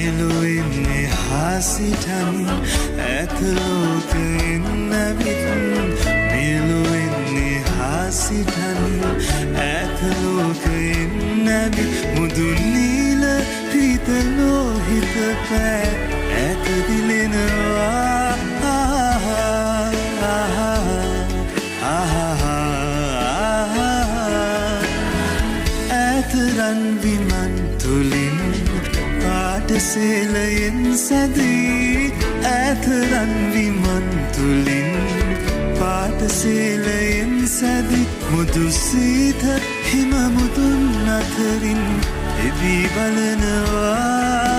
මෙලොවෙන්නේ හාසිටන් ඇතලෝකෙන් නැවිත් මෙලොවෙන්නේ හාසිටන් ඇතලෝකෙන් නැවිත් මුදුන් නීල පීතලෝහිත පෑ ඇතදිලෙනවා ඇතරන් විමන් තුලින් පාටසේලයෙන් සැදී ඇතරන් විමන් තුලින් පාටසේලයෙන් සැදී මුදු සීත හිම මුදුන් අතරින් එබී බලනවා